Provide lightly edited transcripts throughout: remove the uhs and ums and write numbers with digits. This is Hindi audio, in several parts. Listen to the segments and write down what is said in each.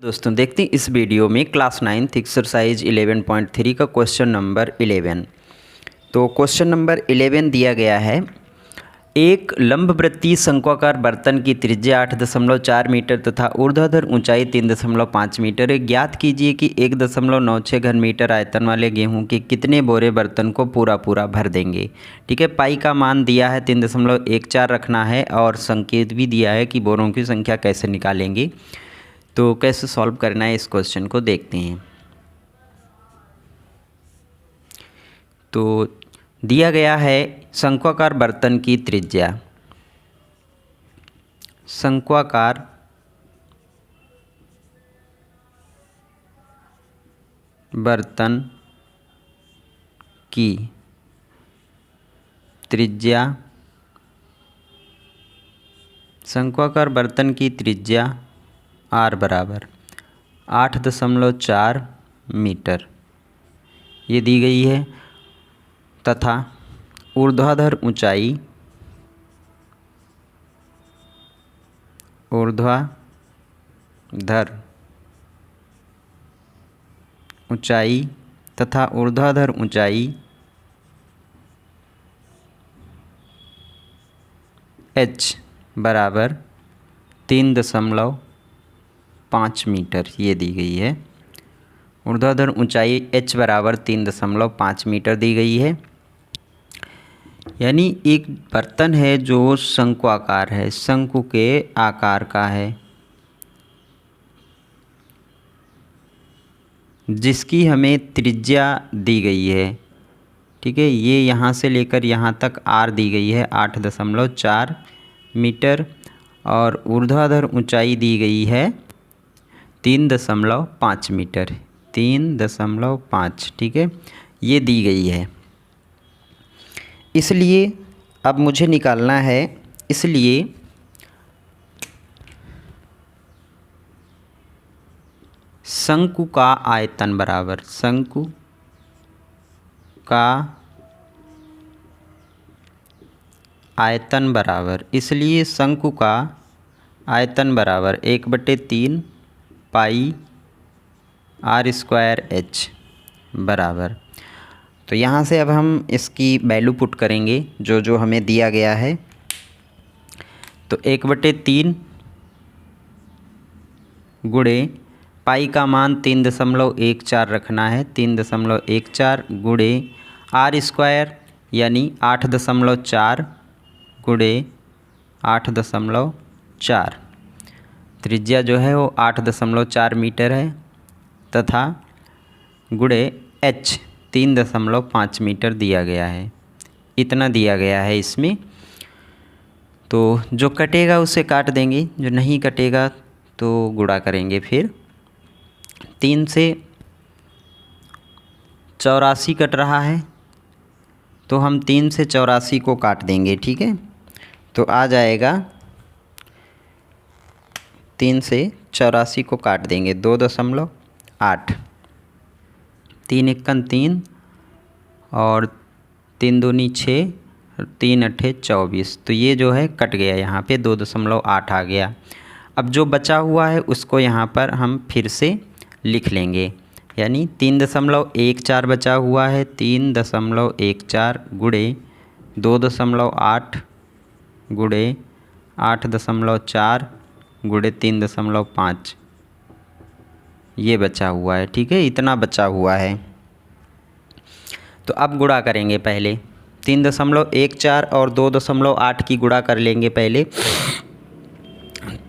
दोस्तों देखते हैं इस वीडियो में क्लास 9th एक्सरसाइज 11.3 का क्वेश्चन नंबर 11। तो क्वेश्चन नंबर 11 दिया गया है, एक लंबवृत्तीय शंक्वाकार बर्तन की त्रिज्या 8.4 मीटर तथा ऊर्ध्वाधर ऊंचाई 3.5 मीटर है। ज्ञात कीजिए कि 1.96 घन मीटर आयतन वाले गेहूं के कितने बोरे बर्तन को पूरा भर देंगे। ठीक है, पाई का मान दिया है 3.14 रखना है और संकेत भी दिया है कि बोरों की संख्या कैसे निकालेंगे। तो कैसे सॉल्व करना है इस क्वेश्चन को देखते हैं। तो दिया गया है शंक्वाकार बर्तन की त्रिज्या, शंक्वाकार बर्तन की त्रिज्या, शंक्वाकार बर्तन की त्रिज्या R बराबर 8.4 मीटर ये दी गई है तथा ऊर्ध्वाधर ऊंचाई तथा ऊर्ध्वाधर ऊंचाई H बराबर 3.5 मीटर ये दी गई है। ऊर्ध्वाधर ऊंचाई H बराबर 3.5 मीटर दी गई है। यानी एक बर्तन है जो शंक्वाकार है, शंकु के आकार का है, जिसकी हमें त्रिज्या दी गई है। ठीक है, ये यहाँ से लेकर यहाँ तक R दी गई है 8.4 मीटर और ऊर्ध्वाधर ऊंचाई दी गई है 3.5 मीटर, 3.5। ठीक है, ये दी गई है। इसलिए अब मुझे निकालना है, इसलिए शंकु का आयतन बराबर, शंकु का आयतन बराबर, इसलिए शंकु का आयतन बराबर 1/3 पाई R² H बराबर। तो यहाँ से अब हम इसकी वैल्यू पुट करेंगे जो हमें दिया गया है। तो 1/3 गुणे पाई का मान 3.14 रखना है, 3.14 गुणे R² यानी 8.4 गुणे 8.4, त्रिज्या जो है वो 8.4 मीटर है तथा गुणे H 3.5 मीटर दिया गया है। इतना दिया गया है इसमें। तो जो कटेगा उसे काट देंगे, जो नहीं कटेगा तो गुणा करेंगे। फिर 3 से 84 कट रहा है तो हम 3 से 84 को काट देंगे। ठीक है, तो आ जाएगा 3 से 84 को काट देंगे 2.8, 3 एकन 3 और 3 दूनी 6, 3 अट्ठे 24। तो ये जो है कट गया, यहाँ पे 2.8 आ गया। अब जो बचा हुआ है उसको यहाँ पर हम फिर से लिख लेंगे, यानी 3.14 बचा हुआ है, 3.14 गुणे 2.8 गुणे 8.4 गुणे 3.5 ये बचा हुआ है। ठीक है, इतना बचा हुआ है। तो अब गुणा करेंगे, पहले 3.14 और 2.8 की गुणा कर लेंगे पहले।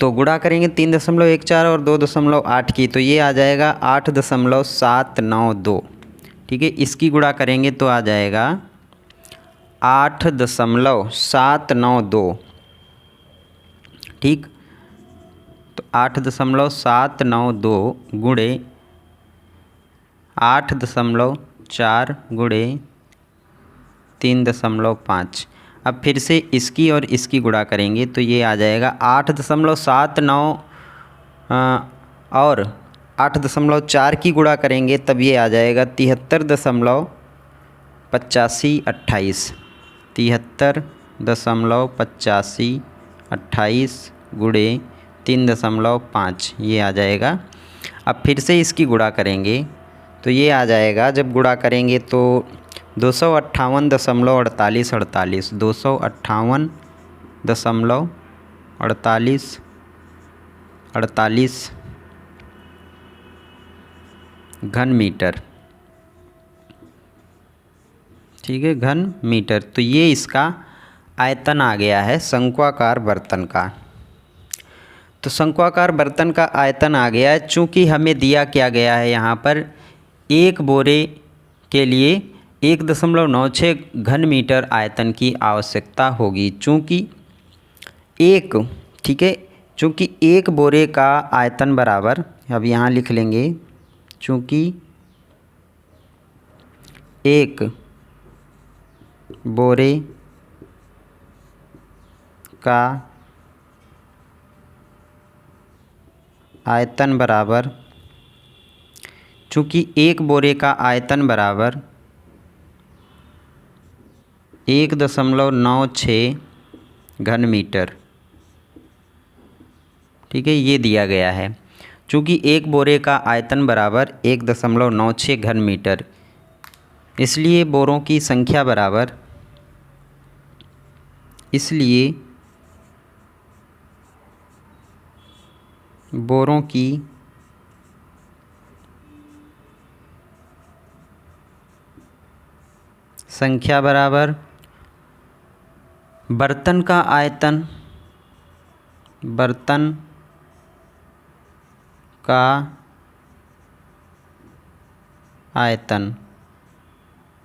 तो गुणा करेंगे 3.14 और 2.8 की, तो ये आ जाएगा 8.792। ठीक है, इसकी गुणा करेंगे तो आ जाएगा 8.792। ठीक, तो 8.792 गुणे 8.4 गुणे 3.5। अब फिर से इसकी और इसकी गुणा करेंगे तो ये आ जाएगा 8.79 और 8.4 की गुणा करेंगे तब ये आ जाएगा 73.8528, 73.8528 गुणे 3.5 ये आ जाएगा अब फिर से इसकी गुणा करेंगे तो ये आ जाएगा, जब गुणा करेंगे तो 258.48 258.48 घन मीटर, ठीक है, घन मीटर। तो ये इसका आयतन आ गया है शंक्वाकार बर्तन का। तो शंक्वाकार बर्तन का आयतन आ गया है। चूँकि हमें दिया क्या गया है यहाँ पर, एक बोरे के लिए 1.96 घन मीटर आयतन की आवश्यकता होगी। चूँकि एक, ठीक है, चूँकि एक बोरे का आयतन बराबर, अब यहाँ लिख लेंगे, चूँकि एक बोरे का आयतन बराबर, चूँकि एक बोरे का आयतन बराबर 1.96 घन मीटर, ठीक है, ये दिया गया है। चूँकि एक बोरे का आयतन बराबर 1.96 घन मीटर, इसलिए बोरों की संख्या बराबर, इसलिए बोरों की संख्या बराबर बर्तन का आयतन, बर्तन का आयतन,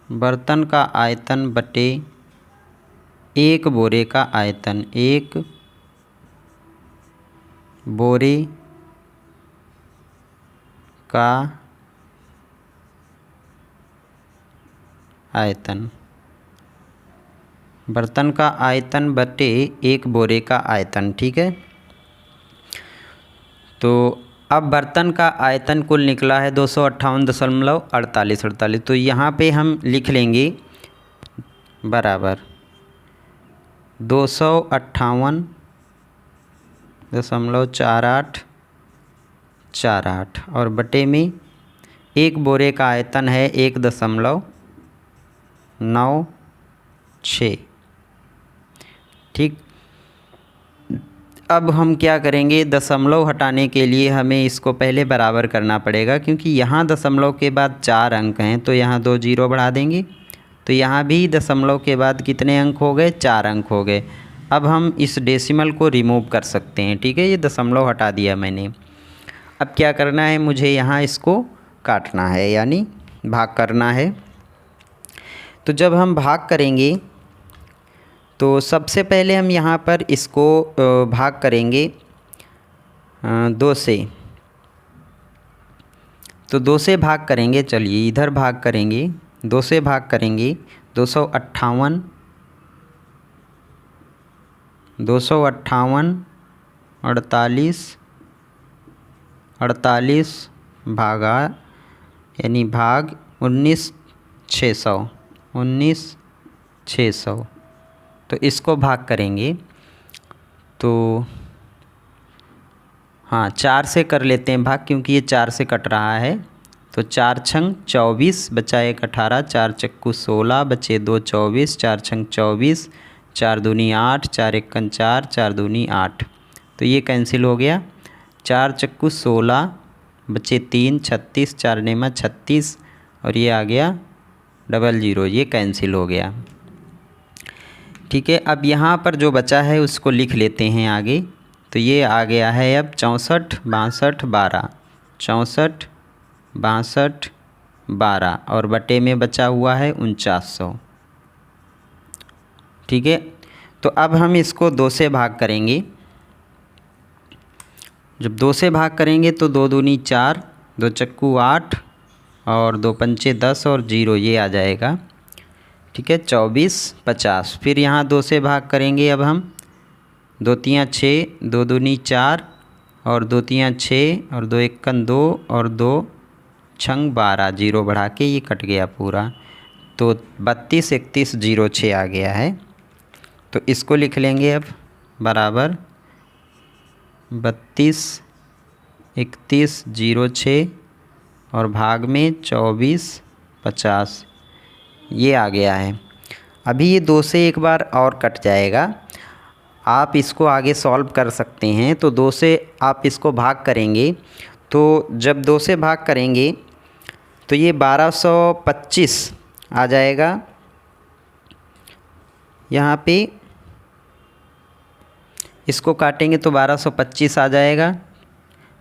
बर्तन का आयतन बटे एक बोरे का आयतन, एक बोरे का आयतन, बर्तन का आयतन बटे एक बोरे का आयतन, ठीक है। तो अब बर्तन का आयतन कुल निकला है 258.48। तो यहाँ पे हम लिख लेंगे बराबर 258.48 और बटे में एक बोरे का आयतन है 1.96, ठीक। अब हम क्या करेंगे, दशमलव हटाने के लिए हमें इसको पहले बराबर करना पड़ेगा, क्योंकि यहाँ दशमलव के बाद 4 अंक हैं, तो यहाँ 2 जीरो बढ़ा देंगे। तो यहाँ भी दशमलव के बाद कितने अंक हो गए, 4 अंक हो गए। अब हम इस डेसिमल को रिमूव कर सकते हैं, ठीक है, ये दशमलव हटा दिया मैंने। अब क्या करना है, मुझे यहाँ इसको काटना है, यानी भाग करना है। तो जब हम भाग करेंगे तो सबसे पहले हम यहाँ पर इसको भाग करेंगे 2 से। तो 2 से भाग करेंगे, चलिए इधर भाग करेंगे, 2 से भाग करेंगे 258 भागा, यानी भाग 19,600। तो इसको भाग करेंगे तो हाँ 4 से कर लेते हैं भाग, क्योंकि ये 4 से कट रहा है। तो 4 छंग 24 बचा 1 18, 4 चक्कू 16 बचे 2 24, 4 छंग 24, 4 दूनी 8, 4 एकन 4, 4 दूनी 8। तो ये कैंसिल हो गया। 4 चक्कू 16 बचे 3 36, 4 नेमा 36 और ये आ गया 00, ये कैंसिल हो गया, ठीक है। अब यहाँ पर जो बचा है उसको लिख लेते हैं आगे। तो ये आ गया है अब 64 62 12, 64 62 12 और बटे में बचा हुआ है 4900, ठीक है। तो अब हम इसको 2 से भाग करेंगे। जब 2 से भाग करेंगे तो 2 दूनी 4, 2 चक्कू 8 और 2 पंचे 10 और 0 ये आ जाएगा, ठीक है, 24 50। फिर यहाँ 2 से भाग करेंगे अब हम, 2 तियाँ 6, 2 दूनी 4 और 2 तियाँ 6 और 2 एकन 2 और 2 छंग 12, 0 बढ़ा के ये कट गया पूरा। तो 32 31 06 आ गया है। तो इसको लिख लेंगे अब बराबर 32 3106 और भाग में 2450, ये आ गया है। अभी ये 2 से एक बार और कट जाएगा। आप इसको आगे सॉल्व कर सकते हैं। तो 2 से आप इसको भाग करेंगे, तो जब 2 से भाग करेंगे तो ये 1225 आ जाएगा। यहाँ पे इसको काटेंगे तो 1225 आ जाएगा।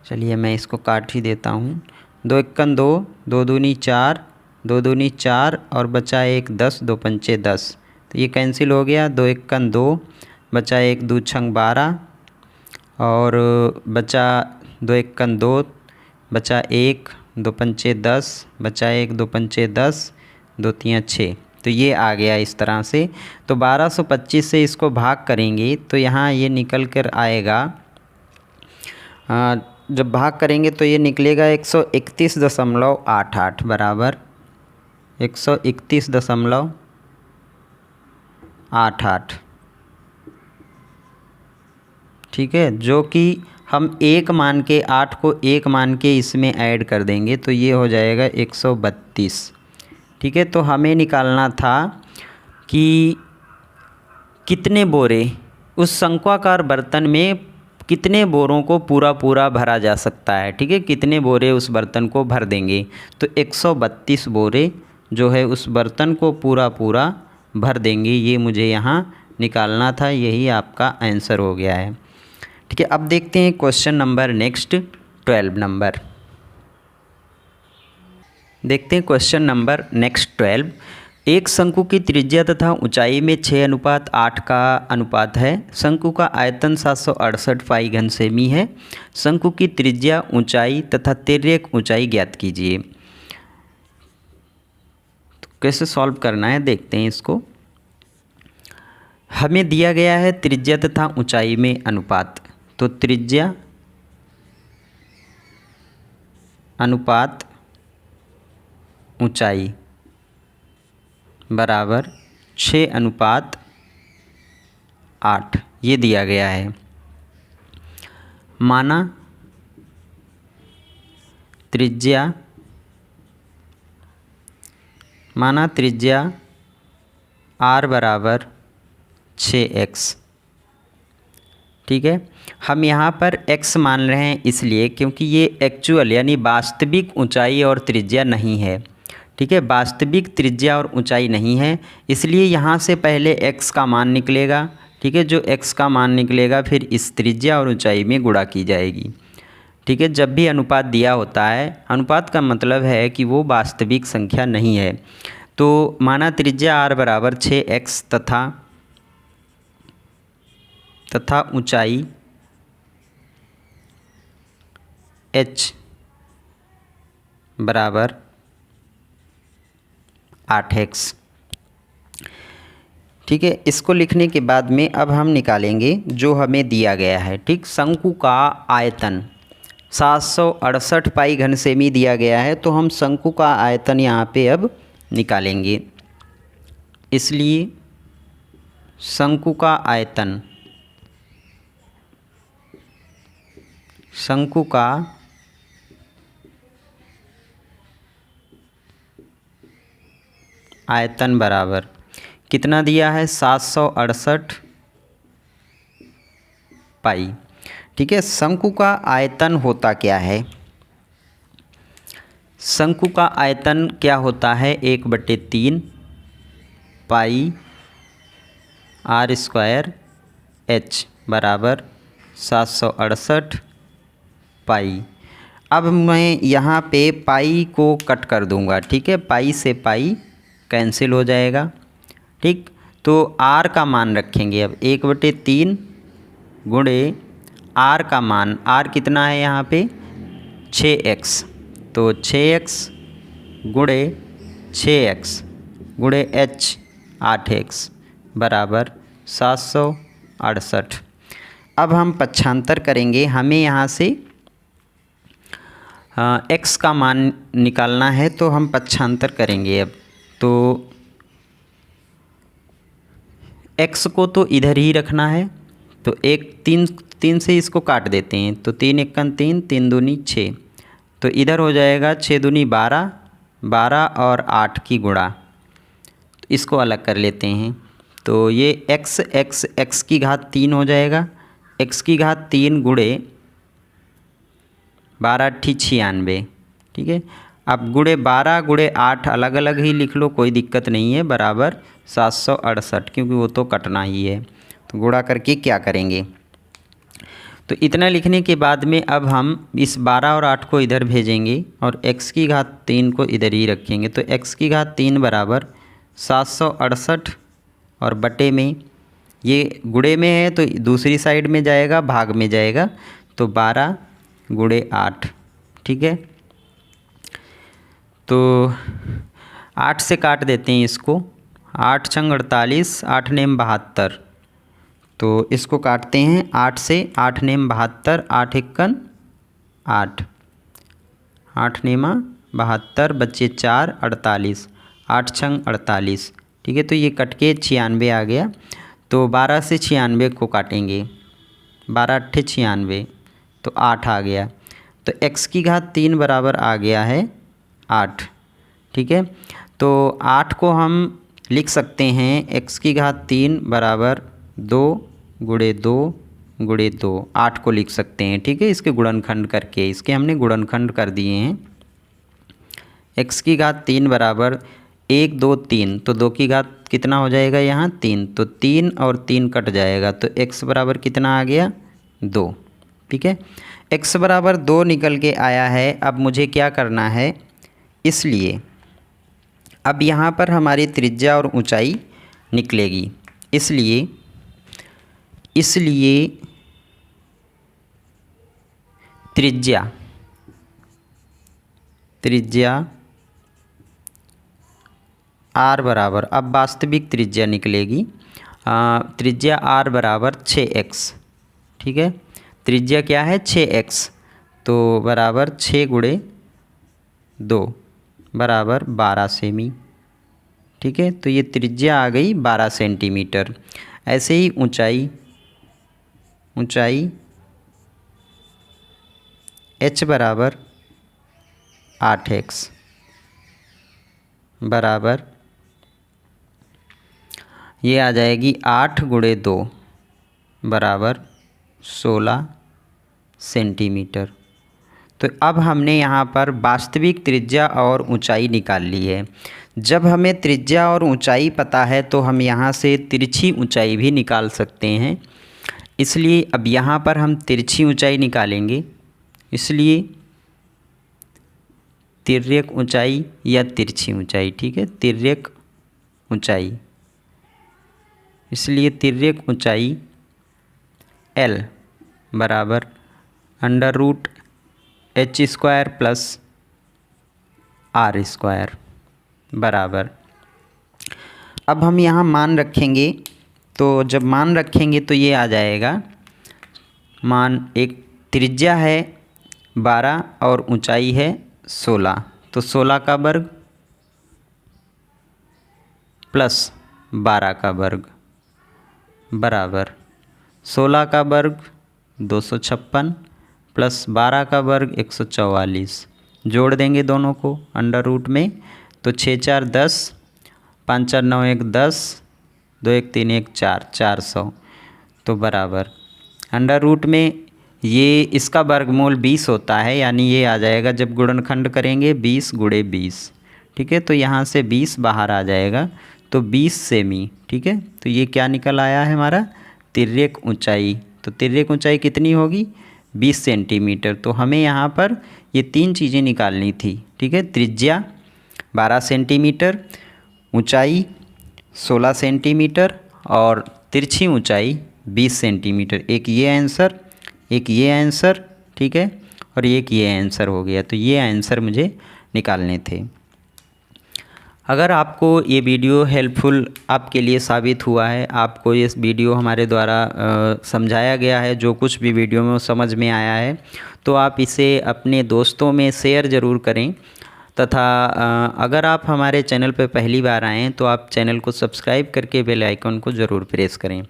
चलिए मैं इसको काट ही देता हूँ। 2 एकन 2, 2 दूनी 4, 2 दूनी 4 और बचा 1 10, 2 पंचे 10, तो ये कैंसिल हो गया। 2 एकन 2, बचा 1 2 छंग 12 और बचा 2 एकन 2, बचा 1 2 पंचे 10, बचा 1 2 पंचे 10, 2 तियाँ 6, तो ये आ गया इस तरह से। तो 1225 से इसको भाग करेंगे तो यहाँ ये निकल कर आएगा, जब भाग करेंगे तो ये निकलेगा 131.88 बराबर 131.88। ठीक है, जो कि हम 1 मान के 8 को 1 मान के इसमें ऐड कर देंगे तो ये हो जाएगा 132। ठीक है, तो हमें निकालना था कि कितने बोरे उस शंक्वाकार बर्तन में कितने बोरों को पूरा भरा जा सकता है। ठीक है, कितने बोरे उस बर्तन को भर देंगे, तो 132 बोरे जो है उस बर्तन को पूरा भर देंगे। ये मुझे यहाँ निकालना था, यही आपका आंसर हो गया है। ठीक है, अब देखते हैं क्वेश्चन नंबर नेक्स्ट 12 नंबर। देखते हैं क्वेश्चन नंबर नेक्स्ट 12। एक शंकु की त्रिज्या तथा ऊंचाई में 6:8 का अनुपात है। शंकु का आयतन 768 पाई घन सेमी है। शंकु की त्रिज्या, ऊंचाई तथा तिर्यक ऊंचाई ज्ञात कीजिए। तो कैसे सॉल्व करना है देखते हैं इसको। हमें दिया गया है त्रिज्या तथा ऊंचाई में अनुपात, तो त्रिज्या अनुपात ऊंचाई बराबर 6:8 ये दिया गया है। माना त्रिज्या r बराबर 6x। ठीक है, हम यहाँ पर x मान रहे हैं इसलिए क्योंकि ये एक्चुअल यानी वास्तविक ऊंचाई और त्रिज्या नहीं है। ठीक है, वास्तविक त्रिज्या और ऊंचाई नहीं है, इसलिए यहाँ से पहले x का मान निकलेगा। ठीक है, जो x का मान निकलेगा फिर इस त्रिज्या और ऊंचाई में गुणा की जाएगी। ठीक है, जब भी अनुपात दिया होता है, अनुपात का मतलब है कि वो वास्तविक संख्या नहीं है। तो माना त्रिज्या r बराबर 6x तथा ऊंचाई h बराबर 8x। ठीक है, इसको लिखने के बाद में अब हम निकालेंगे जो हमें दिया गया है। ठीक, शंकु का आयतन 768 पाई घन सेमी दिया गया है, तो हम शंकु का आयतन यहाँ पे अब निकालेंगे। इसलिए शंकु का आयतन, शंकु का आयतन बराबर कितना दिया है 768 पाई। ठीक है, शंकु का आयतन होता क्या है? शंकु का आयतन क्या होता है? 1/3 पाई r² h बराबर 768 पाई। अब मैं यहाँ पे पाई को कट कर दूँगा। ठीक है, पाई से पाई कैंसिल हो जाएगा। ठीक, तो r का मान रखेंगे अब 1/3 गुणे r का मान, r कितना है यहाँ पे 6x, तो 6x गुणे 6x गुणे h 8x बराबर 768। अब हम पक्षांतर करेंगे, हमें यहाँ से x का मान निकालना है, तो हम पक्षांतर करेंगे। अब तो x को तो इधर ही रखना है, तो एक तीन तीन से इसको काट देते हैं, तो 3 एकन 3, 3 दूनी 6, तो इधर हो जाएगा 6 दूनी 12, 12 और 8 की गुणा, तो इसको अलग कर लेते हैं। तो ये x की घात 3 हो जाएगा, x की घात 3 गुणे 12 × 96, ठीक है। अब गुणे 12 गुणे 8 अलग अलग ही लिख लो, कोई दिक्कत नहीं है, बराबर 768, क्योंकि वो तो कटना ही है। तो गुणा करके क्या करेंगे, तो इतना लिखने के बाद में अब हम इस 12 और 8 को इधर भेजेंगे और x की घात 3 को इधर ही रखेंगे। तो x की घात 3 बराबर 768 और बटे में, ये गुणे में है तो दूसरी साइड में जाएगा, भाग में जाएगा, तो 12 गुणे 8, ठीक है। तो 8 से काट देते हैं इसको, 8 छंग 48, 8 नेम 72, तो इसको काटते हैं 8 से, 8 नेम 72, 8 एकन 8, 8 नेमा 72, बच्चे 4, 48, 8 छंग 48, ठीक है। तो ये कट के 96 आ गया। तो 12 से 96 को काटेंगे, 12 × 8 = 96, तो 8 आ गया। तो x की घात 3 बराबर आ गया है 8, ठीक है। तो 8 को हम लिख सकते हैं x की घात 3 बराबर 2 गुणे 2 गुणे 2, 8 को लिख सकते हैं, ठीक है। इसके गुणनखंड करके, इसके हमने गुणनखंड कर दिए हैं। x की घात 3 बराबर 1 2 3, तो 2 की घात कितना हो जाएगा यहाँ 3, तो 3 और 3 कट जाएगा, तो x बराबर कितना आ गया 2, ठीक है। x बराबर 2 निकल के आया है। अब मुझे क्या करना है, इसलिए अब यहाँ पर हमारी त्रिज्या और ऊंचाई निकलेगी, इसलिए त्रिज्या r बराबर, अब वास्तविक त्रिज्या निकलेगी, त्रिज्या r बराबर 6x, ठीक है। त्रिज्या क्या है 6x, तो बराबर 6 गुणे 2 बराबर 12 सेमी, ठीक है। तो ये त्रिज्या आ गई 12 सेंटीमीटर। ऐसे ही ऊंचाई h बराबर 8x बराबर, ये आ जाएगी 8 गुणे 2 बराबर 16 सेंटीमीटर। तो अब हमने यहाँ पर वास्तविक त्रिज्या और ऊंचाई निकाल ली है। जब हमें त्रिज्या और ऊंचाई पता है तो हम यहाँ से तिरछी ऊंचाई भी निकाल सकते हैं, इसलिए अब यहाँ पर हम तिरछी ऊंचाई निकालेंगे। इसलिए तिर्यक ऊंचाई या तिरछी ऊंचाई, ठीक है, तिर्यक ऊंचाई, इसलिए तिर्यक ऊंचाई L बराबर √h² + r² बराबर, अब हम यहाँ मान रखेंगे, तो जब मान रखेंगे तो ये आ जाएगा, मान एक त्रिज्या है 12 और ऊंचाई है 16, तो 16 का वर्ग प्लस 12 का वर्ग बराबर 16 का वर्ग 256 प्लस 12 का वर्ग 144, जोड़ देंगे दोनों को √ में, तो 6 4 10, 5 4 9 1 10, 2 1 3 1 4, 400, तो बराबर √ में ये इसका वर्गमूल 20 होता है, यानी ये आ जाएगा जब गुणनखंड करेंगे 20 गुणे 20, ठीक है। तो यहाँ से 20 बाहर आ जाएगा, तो 20 सेमी, ठीक है। तो ये क्या निकल आया है हमारा तिर्यक ऊंचाई। तो तिर्यक ऊंचाई कितनी होगी 20 सेंटीमीटर। तो हमें यहाँ पर ये 3 चीज़ें निकालनी थी, ठीक है। त्रिज्या 12 सेंटीमीटर, ऊंचाई 16 सेंटीमीटर और तिरछी ऊंचाई 20 सेंटीमीटर। एक ये आंसर, एक ये आंसर, ठीक है, और एक ये आंसर हो गया। तो ये आंसर मुझे निकालने थे। अगर आपको ये वीडियो हेल्पफुल आपके लिए साबित हुआ है, आपको ये वीडियो हमारे द्वारा समझाया गया है, जो कुछ भी वीडियो में समझ में आया है, तो आप इसे अपने दोस्तों में शेयर ज़रूर करें, तथा अगर आप हमारे चैनल पर पहली बार आए हैं तो आप चैनल को सब्सक्राइब करके बेल आइकन को ज़रूर प्रेस करें।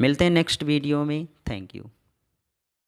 मिलते हैं नेक्स्ट वीडियो में। Thank you.